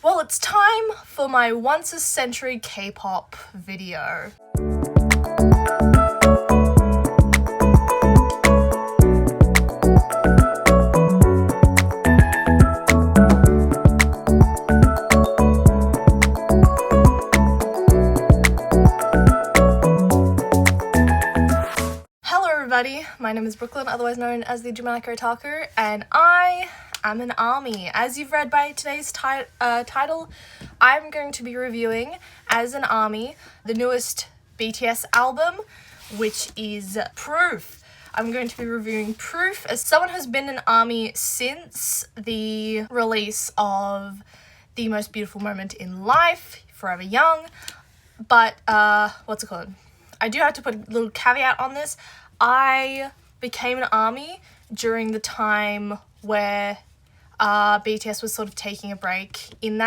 Well, it's time for my once a century K-pop video. Hello everybody, my name is Brooklyn, otherwise known as the Dramatic Otaku, and I am an ARMY. As you've read by today's title, I'm going to be reviewing, as an ARMY, the newest BTS album, which is Proof. I'm going to be reviewing Proof as someone who's been an ARMY since the release of The Most Beautiful Moment in Life, Forever Young, but, what's it called? I do have to put a little caveat on this. I became an ARMY during the time where BTS was sort of taking a break. In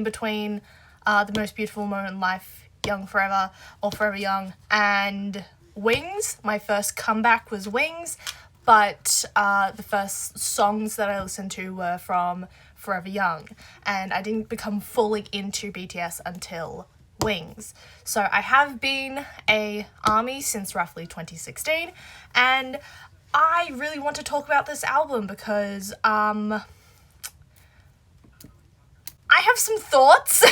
between The Most Beautiful Moment in Life, Young Forever, or Forever Young, and Wings. My first comeback was Wings, but the first songs that I listened to were from Forever Young, and I didn't become fully into BTS until Wings. So I have been a ARMY since roughly 2016, and I really want to talk about this album because I have some thoughts.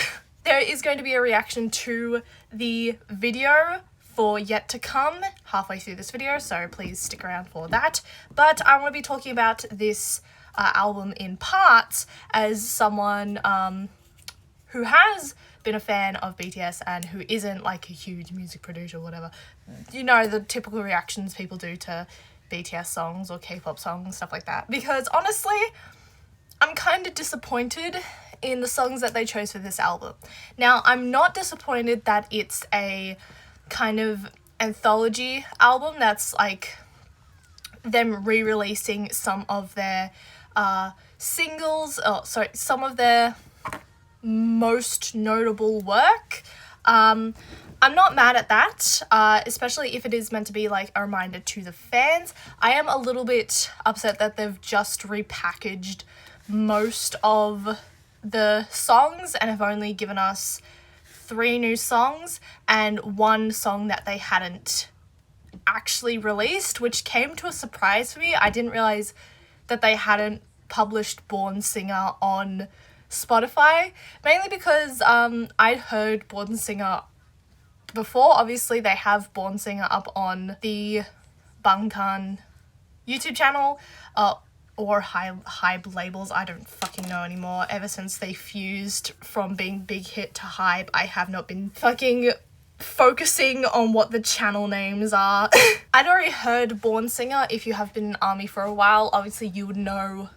There is going to be a reaction to the video for yet to come halfway through this video, so please stick around for that. But I want to be talking about this album in parts as someone who has been a fan of BTS and who isn't like a huge music producer or whatever. You know, the typical reactions people do to BTS songs or K-pop songs, stuff like that. Because honestly, I'm kind of disappointed in the songs that they chose for this album. Now, I'm not disappointed that it's a kind of anthology album that's like them re-releasing some of their some of their most notable work. I'm not mad at that, especially if it is meant to be like a reminder to the fans. I am a little bit upset that they've just repackaged most of the songs and have only given us 3 new songs and 1 song that they hadn't actually released, which came to a surprise for me. I didn't realize that they hadn't published Born Singer on Spotify, mainly because I'd heard Born Singer before. Obviously they have Born Singer up on the Bangtan YouTube channel, or Hybe labels, I don't fucking know anymore. Ever since they fused from being Big Hit to Hybe, I have not been fucking focusing on what the channel names are. I'd already heard Born Singer. If you have been an ARMY for a while, obviously you would know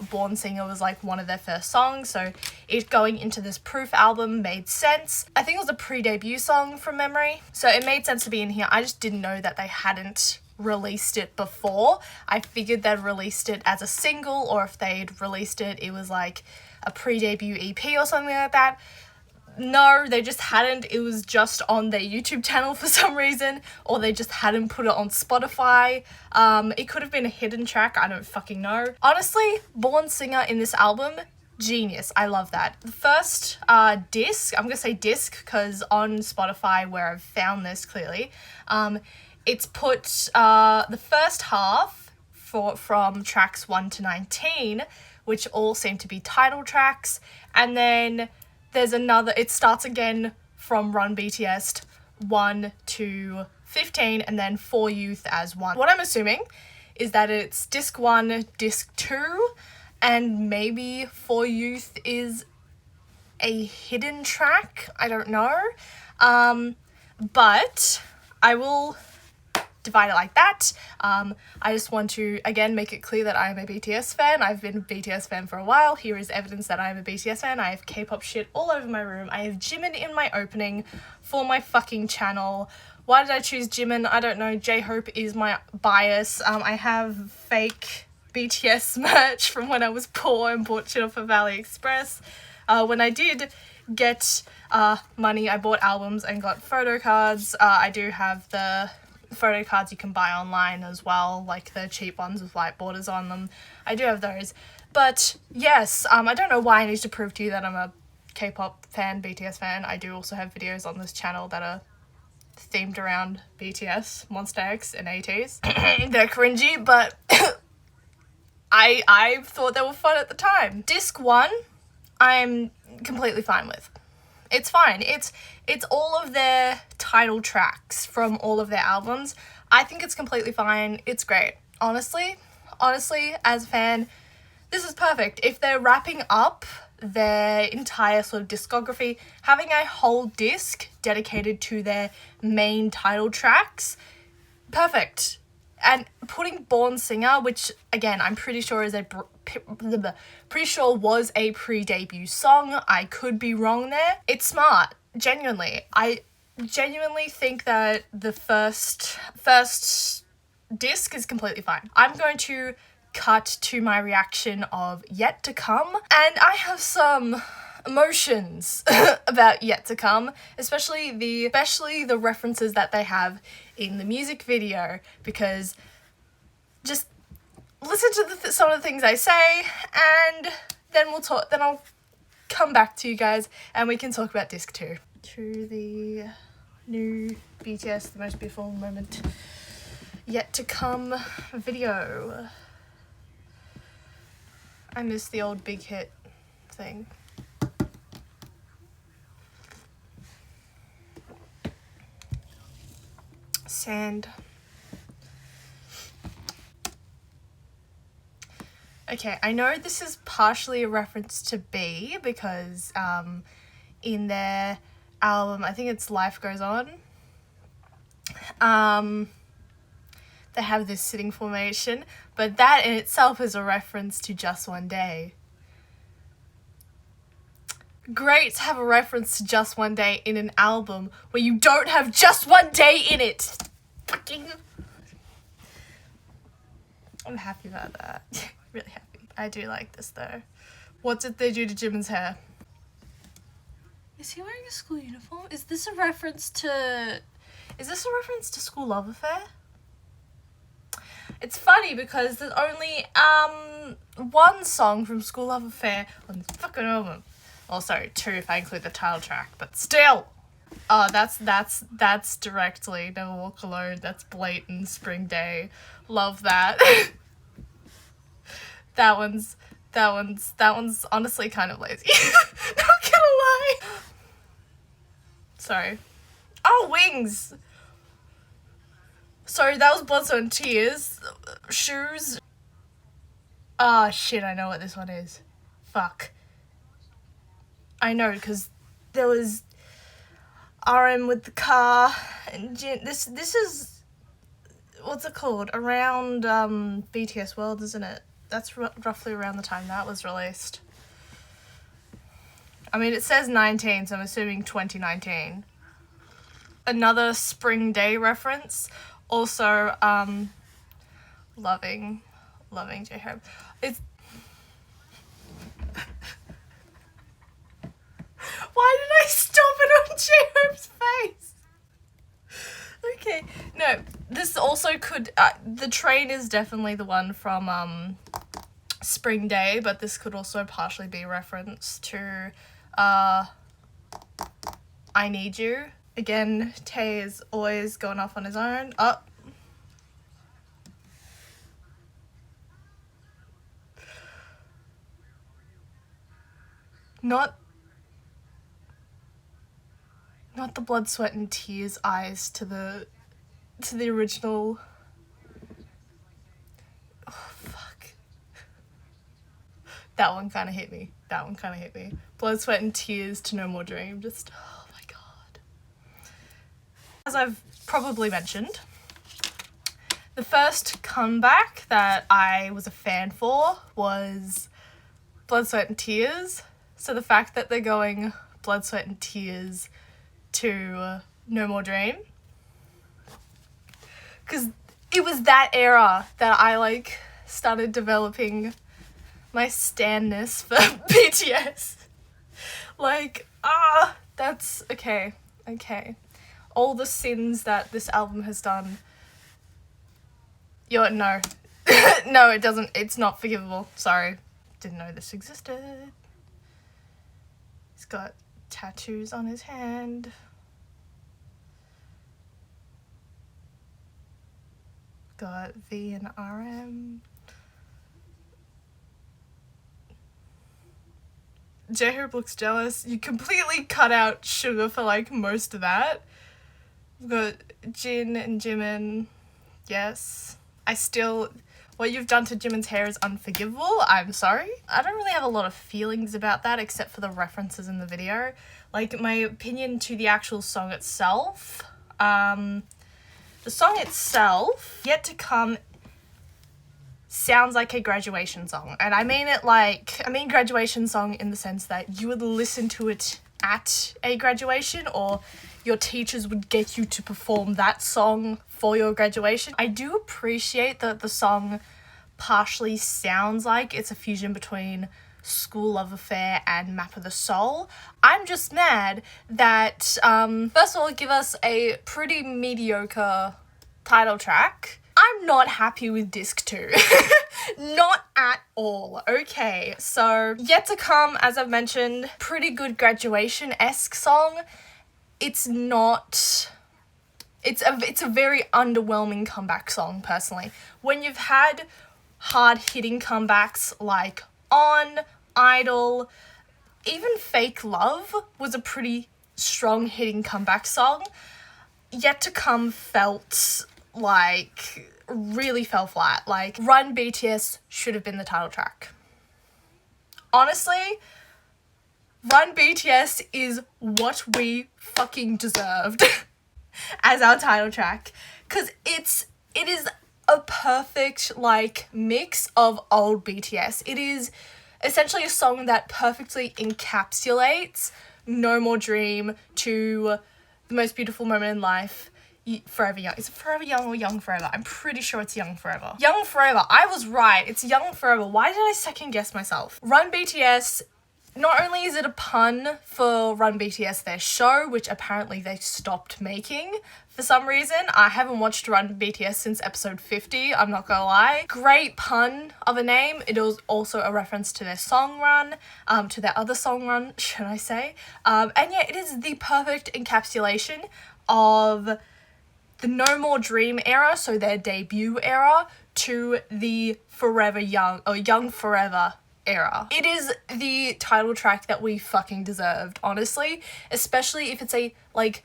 Born Singer was like one of their first songs, so it going into this Proof album made sense. I think it was a pre-debut song from memory, so it made sense to be in here. I just didn't know that they hadn't released it before. I figured they'd released it as a single, or if they'd released it, it was like a pre-debut EP or something like that. No, they just hadn't. It was just on their YouTube channel for some reason, or they just hadn't put it on Spotify. It could have been a hidden track, I don't fucking know. Honestly, Born Singer in this album, genius. I love that. The first disc, I'm gonna say disc because on Spotify, where I've found this clearly, it's put the first half from tracks 1 to 19, which all seem to be title tracks, and then there's another, it starts again from Run BTS 1 to 15, and then For Youth as 1. What I'm assuming is that it's disc 1, disc 2, and maybe For Youth is a hidden track. I don't know. But I will divide it like that. I just want to again make it clear that I am a BTS fan. I've been a BTS fan for a while. Here is evidence that I am a BTS fan. I have K-pop shit all over my room. I have Jimin in my opening for my fucking channel. Why did I choose Jimin? I don't know. J-Hope is my bias. I have fake BTS merch from when I was poor and bought shit off of AliExpress. When I did get money, I bought albums and got photo cards. I do have the photo cards you can buy online as well, like the cheap ones with white borders on them. I do have those. But yes, I don't know why I need to prove to you that I'm a K-pop fan, BTS fan. I do also have videos on this channel that are themed around BTS, Monster X, and ATs. They're cringy, but I thought they were fun at the time. Disc 1, I'm completely fine with. It's fine. It's all of their title tracks from all of their albums. I think it's completely fine. It's great. Honestly, as a fan, this is perfect. If they're wrapping up their entire sort of discography, having a whole disc dedicated to their main title tracks, perfect. And putting Born Singer, which again I'm pretty sure is was a pre-debut song. I could be wrong there. It's smart. Genuinely, I genuinely think that the first disc is completely fine. I'm going to cut to my reaction of Yet to Come, and I have some emotions about Yet to Come, especially the references that they have in the music video, because just listen to some of the things I say, and then I'll come back to you guys and we can talk about disc 2. To the new BTS The Most Beautiful Moment Yet to Come video. I miss the old big hit thing. Sand. Okay, I know this is partially a reference to B because in their album, I think it's Life Goes On, they have this sitting formation, but that in itself is a reference to Just One Day. Great to have a reference to Just One Day in an album where you don't have Just One Day in it. Fucking. I'm happy about that. Really happy. I do like this though. What did they do to Jimin's hair? Is he wearing a school uniform? Is this a reference to School Love Affair? It's funny because there's only one song from School Love Affair on this fucking album. Oh, sorry, 2 if I include the title track, but still. Oh, that's directly Never Walk Alone. That's blatant Spring Day. Love that. That one's honestly kind of lazy. Not gonna lie. Sorry. Oh, Wings. Sorry, that was Blood, Sweat and Tears. Shoes. Oh shit, I know what this one is. Fuck. I know, because there was A.R.M.Y with the car, and this is, what's it called? Around BTS World, isn't it? That's roughly around the time that was released. I mean, it says 19, so I'm assuming 2019. Another Spring Day reference. Also, loving J-Hope. It's... Why did I stop it on J-Hope's face? Okay, no, this also could... the train is definitely the one from Spring Day, but this could also partially be a reference to I Need You. Again, Tae is always going off on his own. Oh. Not the Blood, Sweat and Tears eyes to the original. Oh, fuck. That one kind of hit me. Blood, Sweat and Tears to No More Dream. Just, oh my god. As I've probably mentioned, the first comeback that I was a fan for was Blood, Sweat and Tears. So the fact that they're going Blood, Sweat and Tears to No More Dream, because it was that era that I started developing my stanness for BTS. That's okay. All the sins that this album has done. No. No, it doesn't. It's not forgivable. Sorry. Didn't know this existed. It's got tattoos on his hand. Got V and R.M. J-Hope looks jealous. You completely cut out Sugar for like most of that. We've got Jin and Jimin. Yes. What you've done to Jimin's hair is unforgivable. I'm sorry. I don't really have a lot of feelings about that except for the references in the video. Like, my opinion to the actual song itself. The song itself, Yet to Come, sounds like a graduation song. And I mean graduation song in the sense that you would listen to it at a graduation, or your teachers would get you to perform that song for your graduation. I do appreciate that the song partially sounds like it's a fusion between School Love Affair and Map of the Soul. I'm just mad that, first of all, give us a pretty mediocre title track. I'm not happy with disc 2. Not at all. Okay, so Yet to Come, as I've mentioned, pretty good graduation-esque song. It's a very underwhelming comeback song, personally. When you've had hard-hitting comebacks like On, Idol, even Fake Love was a pretty strong hitting comeback song. Yet to Come really fell flat. Like, Run BTS should have been the title track. Honestly, Run BTS is what we fucking deserved as our title track, because it is a perfect, like, mix of old BTS. It is essentially a song that perfectly encapsulates No More Dream to The Most Beautiful Moment in Life, Forever Young. Is it Forever Young or Young Forever? I'm pretty sure it's Young Forever. Young Forever. I was right. It's Young Forever. Why did I second guess myself? Run BTS, not only is it a pun for Run BTS, their show, which apparently they stopped making for some reason. I haven't watched Run BTS since episode 50, I'm not gonna lie. Great pun of a name. It was also a reference to their song Run, to their other song Run, should I say. And yeah, it is the perfect encapsulation of the No More Dream era, so their debut era, to the Forever Young, or Young Forever era. It is the title track that we fucking deserved, honestly, especially if it's a, like,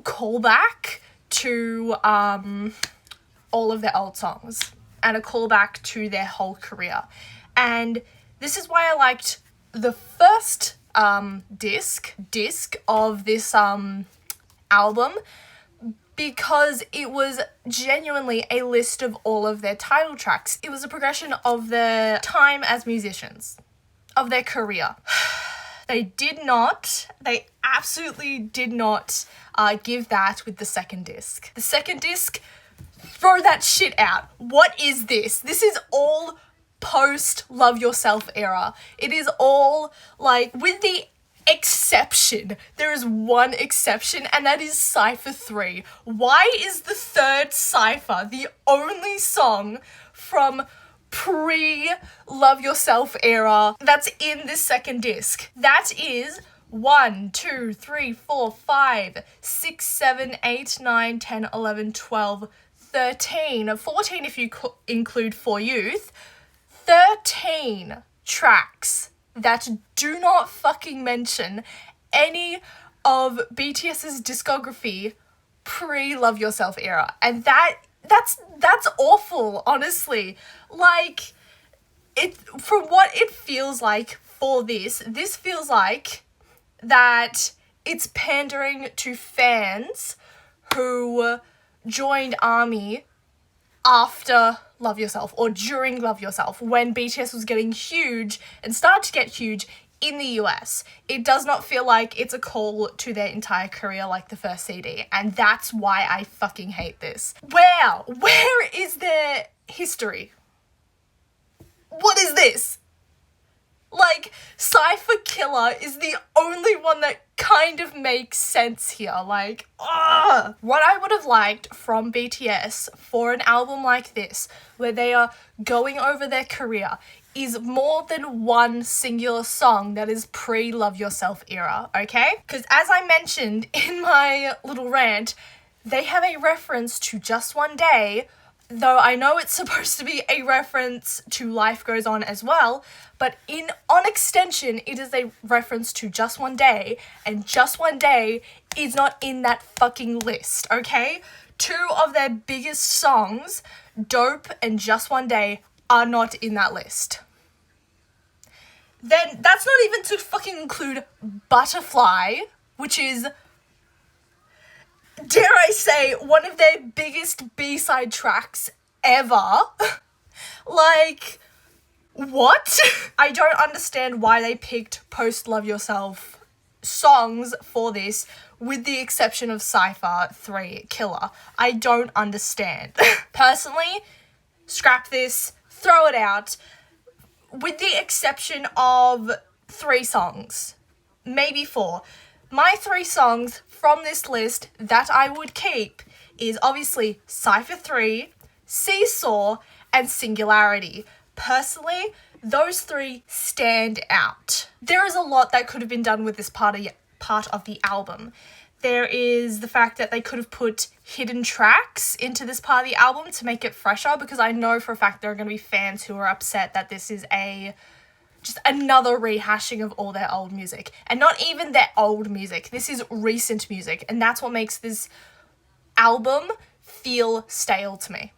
callback to all of their old songs and a callback to their whole career. And this is why I liked the first disc of this album, because it was genuinely a list of all of their title tracks. It was a progression of their time as musicians, of their career. They absolutely did not give that with the second disc. The second disc, throw that shit out. What is this? This is all post Love Yourself era. It is all, like, with the exception. There is one exception, and that is Cypher 3. Why is the third Cypher the only song from pre-Love Yourself era that's in this second disc? That is 1, 2, 3, 4, 5, 6, 7, 8, 9, 10, 11, 12, 13, 14 if you include For Youth. 13 tracks that do not fucking mention any of BTS's discography pre-Love Yourself era. And that's awful, honestly. Like, from what it feels like for this feels like that it's pandering to fans who joined A.R.M.Y after Love Yourself, or during Love Yourself, when BTS was getting huge and started to get huge in the US. It does not feel like it's a call to their entire career like the first CD, and that's why I fucking hate this. Where is their history? What is this? Like, Cypher Killer is the only one that kind of makes sense here. Like, ugh. What I would have liked from BTS for an album like this, where they are going over their career, is more than one singular song that is pre-Love Yourself era, okay? Because as I mentioned in my little rant, they have a reference to Just One Day, though I know it's supposed to be a reference to Life Goes On as well, but on extension, it is a reference to Just One Day, and Just One Day is not in that fucking list, okay? Two of their biggest songs, Dope and Just One Day, are not in that list. Then that's not even to fucking include Butterfly, which is, dare I say, one of their biggest B-side tracks ever. Like, what? I don't understand why they picked Post Love Yourself songs for this, with the exception of Cypher 3 Killer. I don't understand. Personally, scrap this, throw it out, with the exception of 3 songs, maybe 4. My 3 songs from this list that I would keep is obviously Cypher 3, Seesaw, and Singularity. Personally, those 3 stand out. There is a lot that could have been done with this part of the album. There is the fact that they could have put hidden tracks into this part of the album to make it fresher, because I know for a fact there are going to be fans who are upset that this is just another rehashing of all their old music. And not even their old music. This is recent music, and that's what makes this album feel stale to me.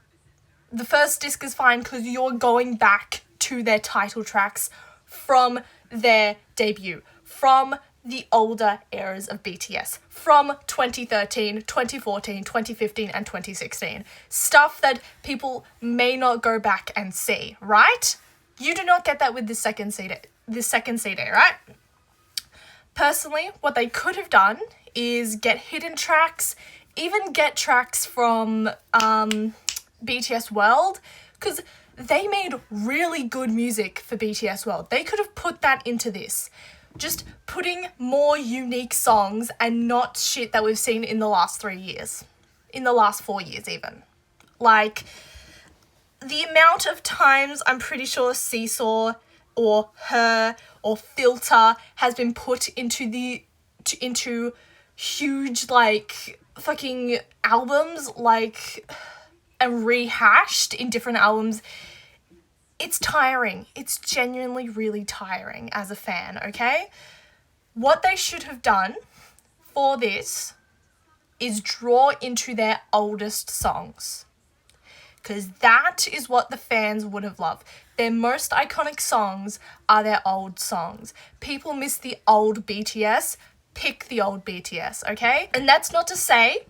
The first disc is fine because you're going back to their title tracks from their debut, from the older eras of BTS, from 2013, 2014, 2015, and 2016. Stuff that people may not go back and see, right? You do not get that with this second CD, right? Personally, what they could have done is get hidden tracks, even get tracks from BTS World, because they made really good music for BTS World. They could have put that into this. Just putting more unique songs and not shit that we've seen in the last 3 years. In the last 4 years even. Like, the amount of times I'm pretty sure Seesaw or Her or Filter has been put into huge, like, fucking albums, like, and rehashed in different albums. It's tiring. It's genuinely really tiring as a fan, okay? What they should have done for this is draw into their oldest songs. Because that is what the fans would have loved. Their most iconic songs are their old songs. People miss the old BTS. Pick the old BTS, okay? And that's not to say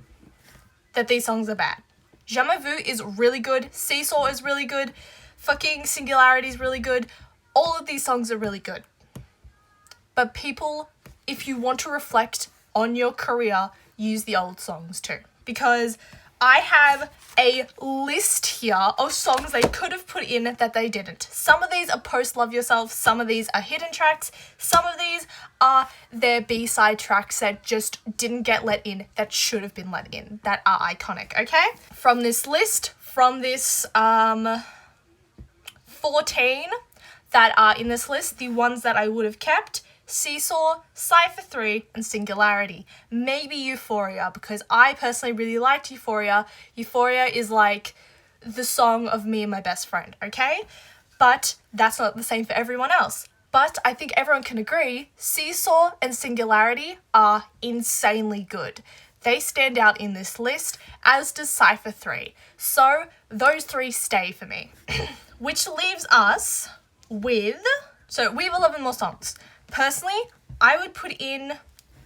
that these songs are bad. Jamais Vu is really good. Seesaw is really good. Fucking Singularity is really good. All of these songs are really good. But people, if you want to reflect on your career, use the old songs too. Because I have a list here of songs they could have put in that they didn't. Some of these are Post Love Yourself. Some of these are hidden tracks. Some of these are their B-side tracks that just didn't get let in, that should have been let in, that are iconic, okay? From this list, from this 14 that are in this list, the ones that I would have kept: Seesaw, Cypher 3, and Singularity. Maybe Euphoria, because I personally really liked Euphoria. Euphoria is like the song of me and my best friend, okay? But that's not the same for everyone else. But I think everyone can agree, Seesaw and Singularity are insanely good. They stand out in this list, as does Cypher 3. So those 3 stay for me. Which leaves us with... So we have 11 more songs. Personally, I would put in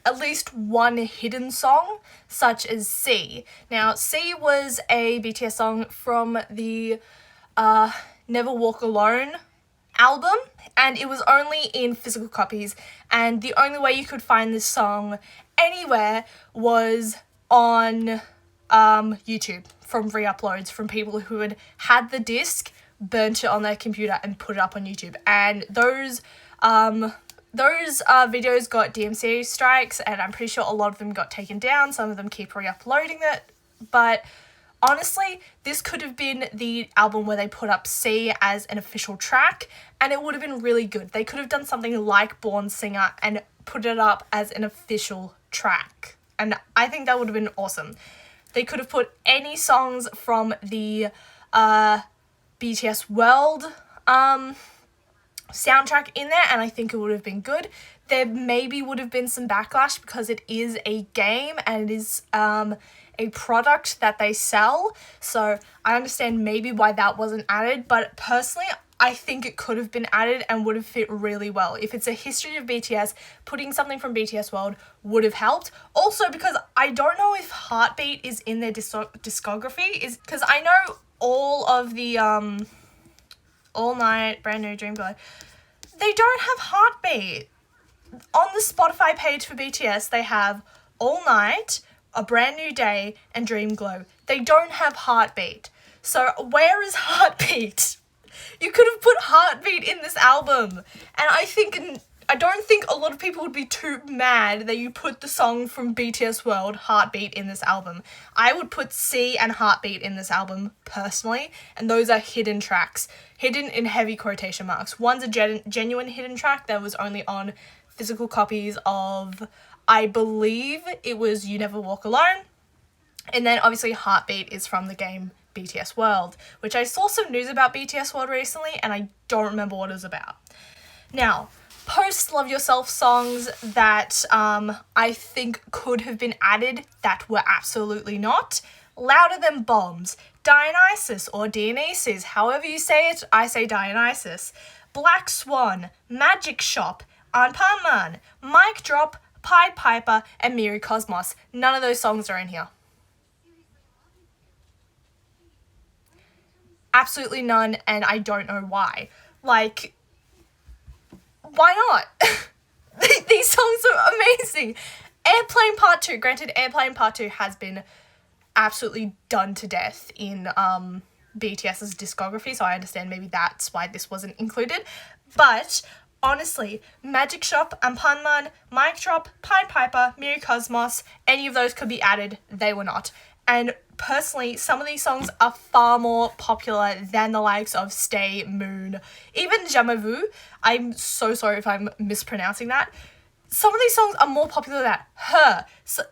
at least one hidden song, such as C. Now, C was a BTS song from the Never Walk Alone album, and it was only in physical copies, and the only way you could find this song anywhere was on YouTube, from re-uploads from people who had the disc, burnt it on their computer, and put it up on YouTube. And those videos got DMCA strikes, and I'm pretty sure a lot of them got taken down. Some of them keep re-uploading it, but honestly, this could have been the album where they put up C as an official track, and it would have been really good. They could have done something like Born Singer and put it up as an official track, and I think that would have been awesome. They could have put any songs from the BTS World soundtrack in there, and I think it would have been good. There maybe would have been some backlash because it is a game and it is a product that they sell, so I understand maybe why that wasn't added, but personally I think it could have been added and would have fit really well. If it's a history of BTS, putting something from BTS World would have helped. Also, because I don't know if Heartbeat is in their discography, is because I know all of the All Night, Brand New, Dream Glow, they don't have Heartbeat. On the Spotify page for BTS, they have All Night, A Brand New Day, and Dream Glow. They don't have Heartbeat. So where is Heartbeat? You could have put Heartbeat in this album. And I don't think a lot of people would be too mad that you put the song from BTS World, Heartbeat, in this album. I would put C and Heartbeat in this album, personally, and those are hidden tracks. Hidden in heavy quotation marks. One's a genuine hidden track that was only on physical copies of, I believe it was You Never Walk Alone. And then obviously Heartbeat is from the game BTS World, which I saw some news about BTS World recently and I don't remember what it was about. Now, post Love Yourself songs that I think could have been added that were absolutely not. Louder Than Bombs, Dionysus or Dionysus, however you say it, I say Dionysus. Black Swan, Magic Shop, A.R.M.Y, Mic Drop, Pied Piper, and Miri Cosmos. None of those songs are in here. Absolutely none, and I don't know why. Like, why not? These songs are amazing. Airplane Part 2. Granted, Airplane Part 2 has been absolutely done to death in BTS's discography, so I understand maybe that's why this wasn't included. But honestly, Magic Shop, A.R.M.Y, Mic Drop, Pied Piper, Miri Cosmos, any of those could be added. They were not. And personally, some of these songs are far more popular than the likes of Stay, Moon, even Jamais Vu. I'm so sorry if I'm mispronouncing that. Some of these songs are more popular than Her. So,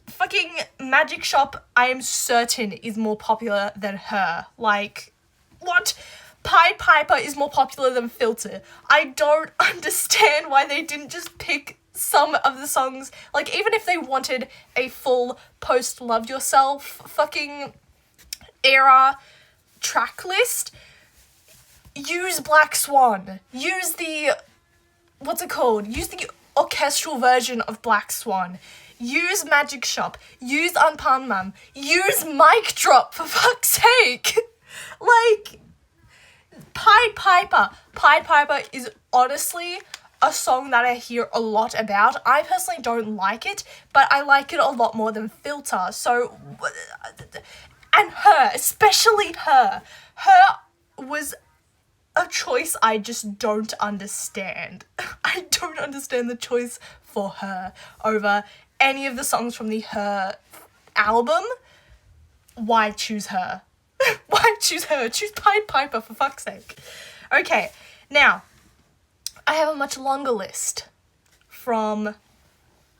fucking Magic Shop, I am certain, is more popular than Her. Like, what? Pied Piper is more popular than Filter. I don't understand why they didn't just pick some of the songs, like, even if they wanted a full post Love Yourself fucking era track list, use Black Swan, use the, what's it called, use the orchestral version of Black Swan, use Magic Shop, use A.R.M.Y, use Mic Drop, for fuck's sake. Like, Pied Piper is honestly a song that I hear a lot about. I personally don't like it, but I like it a lot more than Filter. So, and Her, especially Her. Her was a choice I just don't understand. I don't understand the choice for Her over any of the songs from the Her album. Why choose Her? Why choose Her? Choose Pied Piper, for fuck's sake. Okay, now, I have a much longer list from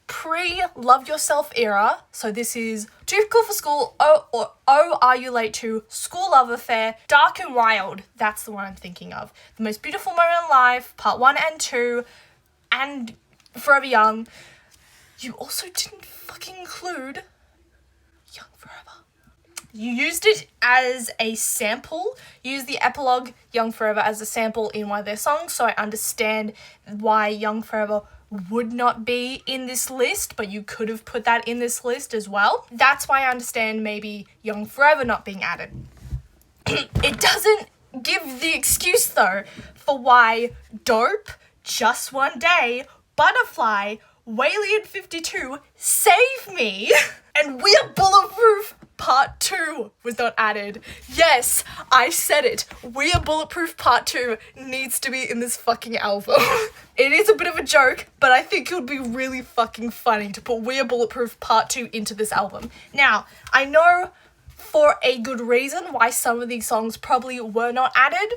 pre-Love Yourself era. So this is Too Cool for School, Oh Are You Late To, School Love Affair, Dark and Wild. That's the one I'm thinking of. The Most Beautiful Moment in Life, Part 1 and 2, and Forever Young. You also didn't fucking include Young Forever. You used it as a sample. Use the epilogue Young Forever as a sample in one of their songs, so I understand why Young Forever would not be in this list, but you could have put that in this list as well. That's why I understand maybe Young Forever not being added. It doesn't give the excuse, though, for why Dope, Just One Day, Butterfly, Whaley 52, Save Me, and We're Bulletproof Part 2 was not added. Yes, I said it. We Are Bulletproof Part 2 needs to be in this fucking album. It is a bit of a joke, but I think it would be really fucking funny to put We Are Bulletproof Part 2 into this album. Now, I know for a good reason why some of these songs probably were not added,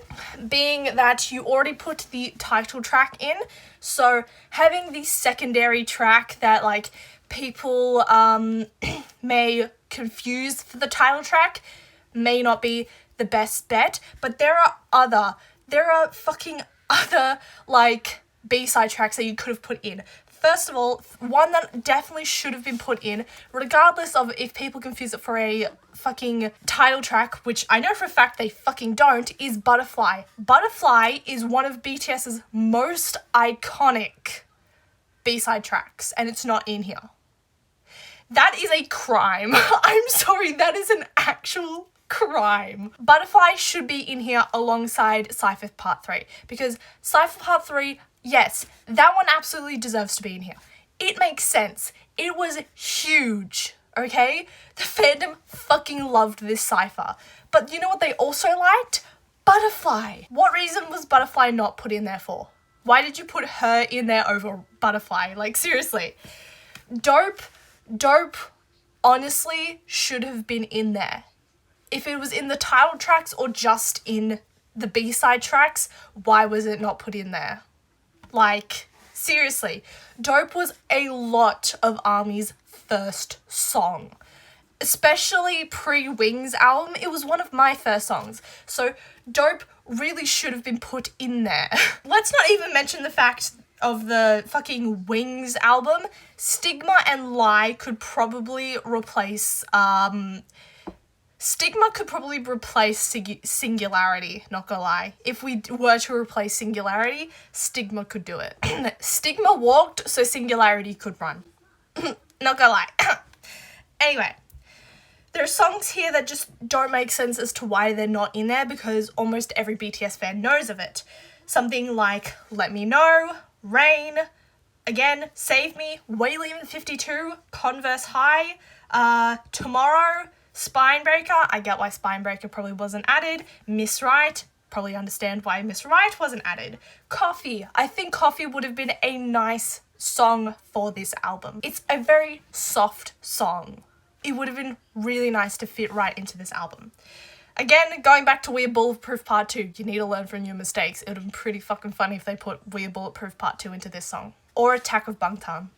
being that you already put the title track in, so having the secondary track that like people may confuse for the title track may not be the best bet, but there are fucking other like B-side tracks that you could have put in. First of all, one that definitely should have been put in, regardless of if people confuse it for a fucking title track, which I know for a fact they fucking don't, is Butterfly. Butterfly is one of BTS's most iconic B-side tracks, and it's not in here. That is a crime. I'm sorry, that is an actual crime. Butterfly should be in here alongside Cypher Part 3, because Cypher Part 3, yes, that one absolutely deserves to be in here. It makes sense. It was huge, okay? The fandom fucking loved this cypher. But you know what they also liked? Butterfly. What reason was Butterfly not put in there for? Why did you put her in there over Butterfly? Like, seriously. Dope honestly should have been in there. If it was in the title tracks or just in the B-side tracks, why was it not put in there? Like, seriously, Dope was a lot of A.R.M.Y's first song. Especially pre-Wings album, it was one of my first songs. So Dope really should have been put in there. Let's not even mention the fact of the fucking Wings album. Stigma and Lie could probably replace, Stigma could probably replace Singularity, not gonna lie. If we were to replace Singularity, Stigma could do it. Stigma walked, so Singularity could run. Not gonna lie. Anyway, there are songs here that just don't make sense as to why they're not in there, because almost every BTS fan knows of it. Something like Let Me Know, Rain, again, Save Me, Whaley 52, Converse High, Tomorrow, Spinebreaker, I get why Spinebreaker probably wasn't added. Miss Right, probably understand why Miss Right wasn't added. Coffee, I think Coffee would have been a nice song for this album. It's a very soft song. It would have been really nice to fit right into this album. Again, going back to We're Bulletproof Part 2, you need to learn from your mistakes. It would have been pretty fucking funny if they put We're Bulletproof Part 2 into this song. Or Attack of Bangtan.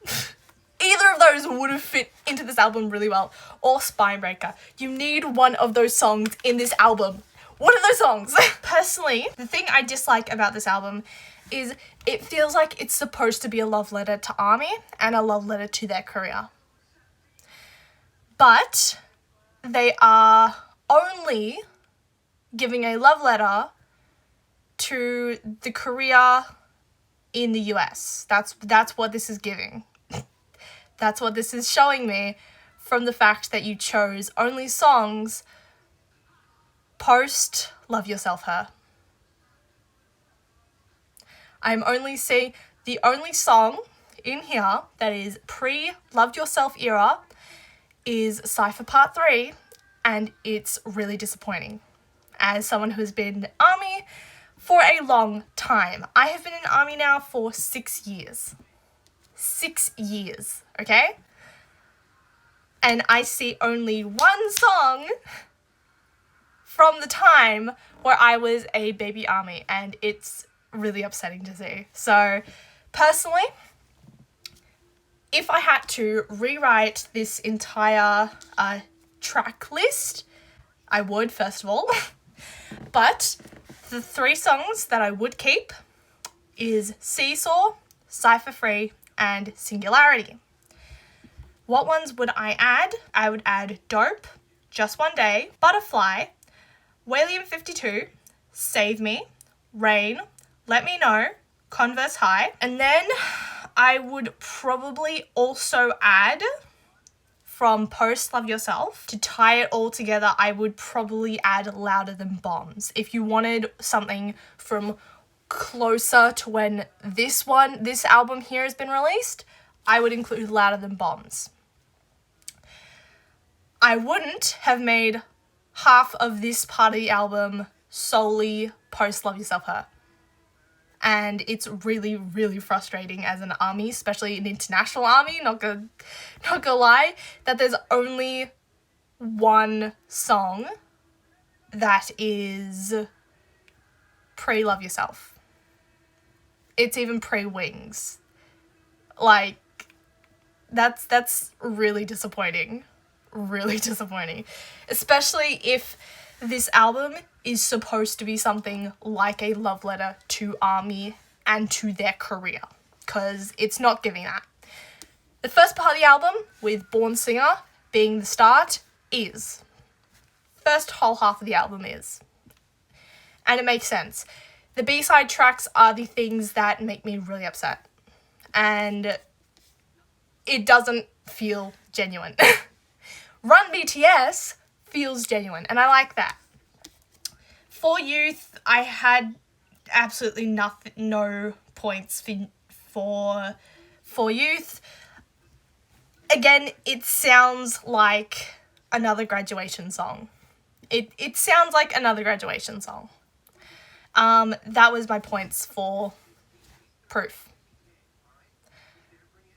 Either of those would have fit into this album really well. Or Spinebreaker. You need one of those songs in this album. What are those songs? Personally, the thing I dislike about this album is it feels like it's supposed to be a love letter to A.R.M.Y and a love letter to their career. But they are only giving a love letter to the career in the US. That's what this is giving. That's what this is showing me from the fact that you chose only songs post Love Yourself Her. I'm only seeing the only song in here that is pre-Love Yourself era is Cypher Part 3, and it's really disappointing. As someone who's been in A.R.M.Y for a long time. I have been in A.R.M.Y now for 6 years. 6 years, okay? And I see only one song from the time where I was a baby A.R.M.Y, and it's really upsetting to see. So, personally, if I had to rewrite this entire track list, I would, first of all. But the 3 songs that I would keep is Seesaw, Cypher Free, and Singularity. What ones would I add? I would add Dope, Just One Day, Butterfly, Whaley 52, Save Me, Rain, Let Me Know, Converse High, and then I would probably also add, from post Love Yourself, to tie it all together, I would probably add Louder Than Bombs. If you wanted something from closer to when this album here has been released, I would include Louder Than Bombs. I wouldn't have made half of this part of the album solely post Love Yourself Her. And it's really, really frustrating as an A.R.M.Y, especially an international A.R.M.Y, not gonna lie, that there's only one song that is pre-Love Yourself. It's even pre-Wings. Like, that's really disappointing. Really disappointing. Especially if this album is supposed to be something like a love letter to A.R.M.Y and to their career. Because it's not giving that. The first part of the album, with Born Singer being the start, is. First whole half of the album is. And it makes sense. The B-side tracks are the things that make me really upset. And it doesn't feel genuine. Run BTS feels genuine, and I like that. For Youth, I had absolutely no points for Youth. Again, it sounds like another graduation song. It sounds like another graduation song. That was my points for Proof.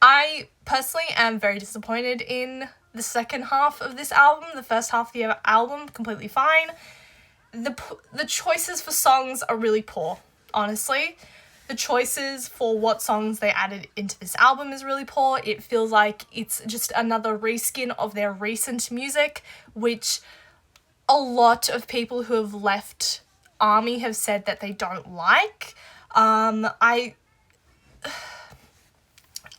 I personally am very disappointed in the second half of this album. The first half of the album, completely fine. The choices for songs are really poor, honestly. The choices for what songs they added into this album is really poor. It feels like it's just another reskin of their recent music, which a lot of people who have left A.R.M.Y have said that they don't like.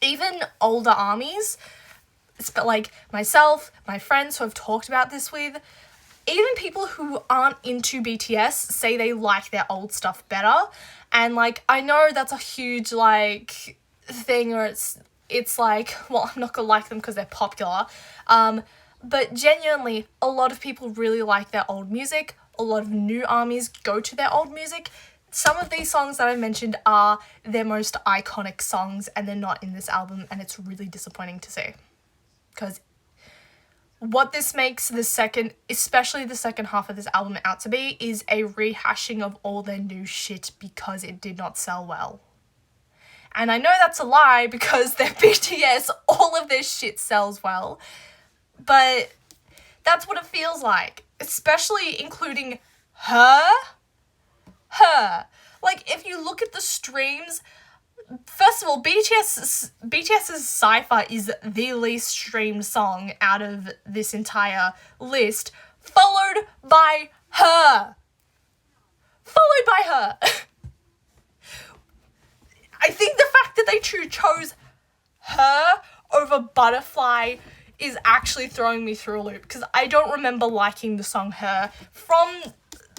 Even older A.R.M.Ys, like myself, my friends who I've talked about this with, even people who aren't into BTS say they like their old stuff better. And, like, I know that's a huge, like, thing, or it's like, well, I'm not gonna like them because they're popular. But genuinely, a lot of people really like their old music. A lot of new A.R.M.Ys go to their old music. Some of these songs that I mentioned are their most iconic songs, and they're not in this album, and it's really disappointing to see. Because what this makes especially the second half of this album out to be, is a rehashing of all their new shit because it did not sell well. And I know that's a lie because they're BTS, all of their shit sells well. But that's what it feels like, especially including Her. Like, if you look at the streams, first of all, BTS's Cypher is the least streamed song out of this entire list, followed by Her. I think the fact that they chose Her over Butterfly is actually throwing me through a loop, because I don't remember liking the song Her from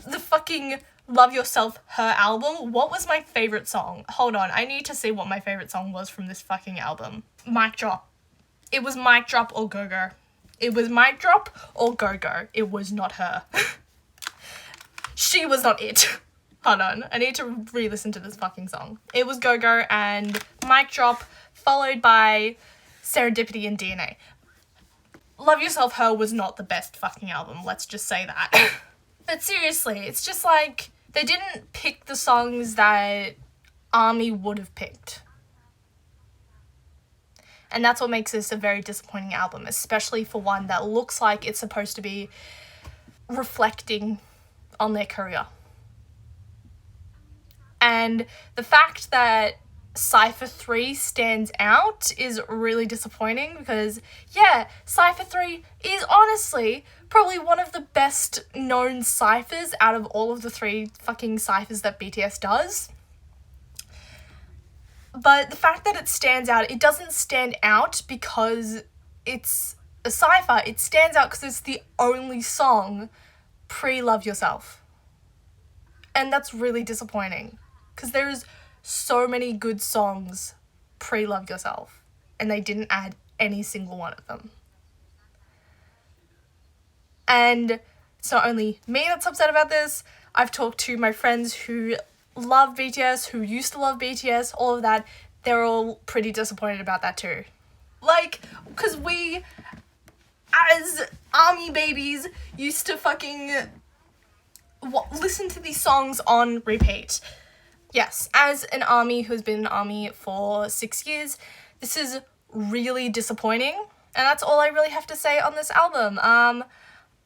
the fucking Love Yourself Her album. What was my favourite song? Hold on, I need to see what my favourite song was from this fucking album. Mic Drop. It was Mic Drop or Go Go. It was Mic Drop or Go Go. It was not Her. She was not it. Hold on, I need to re-listen to this fucking song. It was Go Go and Mic Drop, followed by Serendipity and DNA. Love Yourself Her was not the best fucking album, let's just say that. But seriously, it's just like, they didn't pick the songs that A.R.M.Y would have picked. And that's what makes this a very disappointing album, especially for one that looks like it's supposed to be reflecting on their career. And the fact that Cypher 3 stands out is really disappointing because, yeah, Cypher 3 is honestly probably one of the best known cyphers out of all of the 3 fucking cyphers that BTS does. But the fact that it stands out, it doesn't stand out because it's a cypher. It stands out because it's the only song pre-Love Yourself. And that's really disappointing because there's so many good songs pre-Love Yourself, and they didn't add any single one of them. And it's not only me that's upset about this. I've talked to my friends who love BTS, who used to love BTS, all of that. They're all pretty disappointed about that too. Like, because we, as A.R.M.Y babies, used to fucking listen to these songs on repeat. Yes, as an A.R.M.Y who's been in A.R.M.Y for 6 years, this is really disappointing, and that's all I really have to say on this album.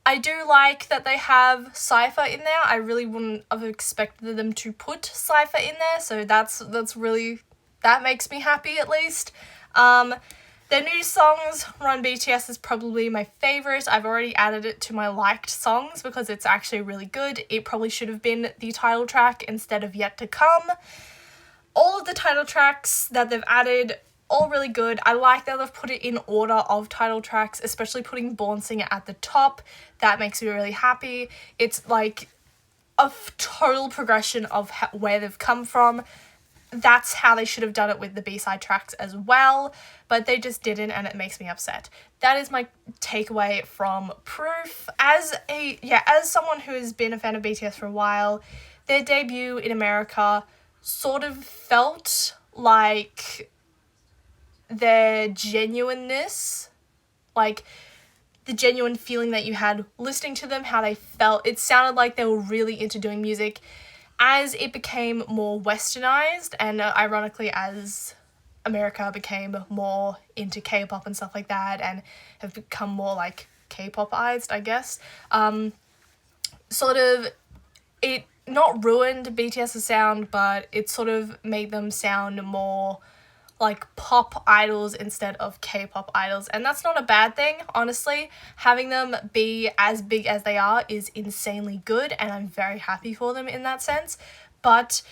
I do like that they have Cypher in there. I really wouldn't have expected them to put Cypher in there, so that's really, that makes me happy at least. Their new songs, Run BTS, is probably my favourite. I've already added it to my liked songs because it's actually really good. It probably should have been the title track instead of Yet to Come. All of the title tracks that they've added, all really good. I like that they've put it in order of title tracks, especially putting Born Singer at the top. That makes me really happy. It's like a total progression of where they've come from. That's how they should have done it with the B-side tracks as well, but they just didn't, and it makes me upset. That is my takeaway from Proof. As someone who has been a fan of BTS for a while, their debut in America sort of felt like their genuineness, like the genuine feeling that you had listening to them, how they felt. It sounded like they were really into doing music. As it became more westernized, and ironically as America became more into K-pop and stuff like that, and have become more like K-popized, I guess, sort of, it not ruined BTS's sound, but it sort of made them sound more like pop idols instead of K-pop idols, and that's not a bad thing, honestly. Having them be as big as they are is insanely good, and I'm very happy for them in that sense. But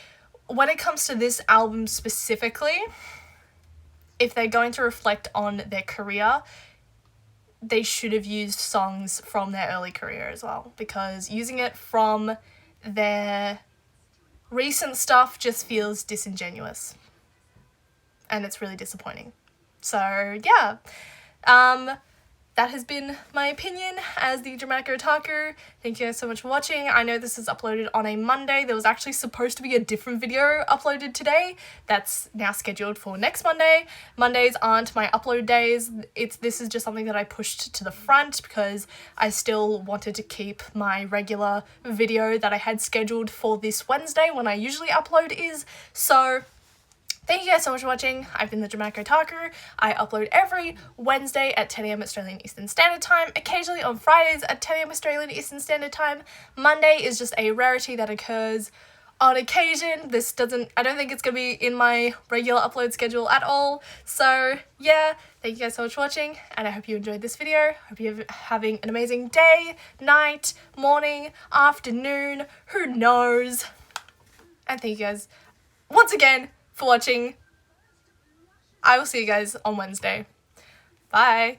when it comes to this album specifically, if they're going to reflect on their career, they should have used songs from their early career as well, because using it from their recent stuff just feels disingenuous. And it's really disappointing. So, yeah. That has been my opinion as the Dramatic Otaku. Thank you guys so much for watching. I know this is uploaded on a Monday. There was actually supposed to be a different video uploaded today. That's now scheduled for next Monday. Mondays aren't my upload days. This is just something that I pushed to the front because I still wanted to keep my regular video that I had scheduled for this Wednesday when I usually upload is. So, thank you guys so much for watching. I've been the Dramatic Otaku. I upload every Wednesday at 10 AM Australian Eastern Standard Time, occasionally on Fridays at 10 AM Australian Eastern Standard Time. Monday is just a rarity that occurs on occasion. I don't think it's going to be in my regular upload schedule at all. So, yeah, thank you guys so much for watching, and I hope you enjoyed this video. Hope you're having an amazing day, night, morning, afternoon, who knows. And thank you guys once again for watching. I will see you guys on Wednesday. Bye.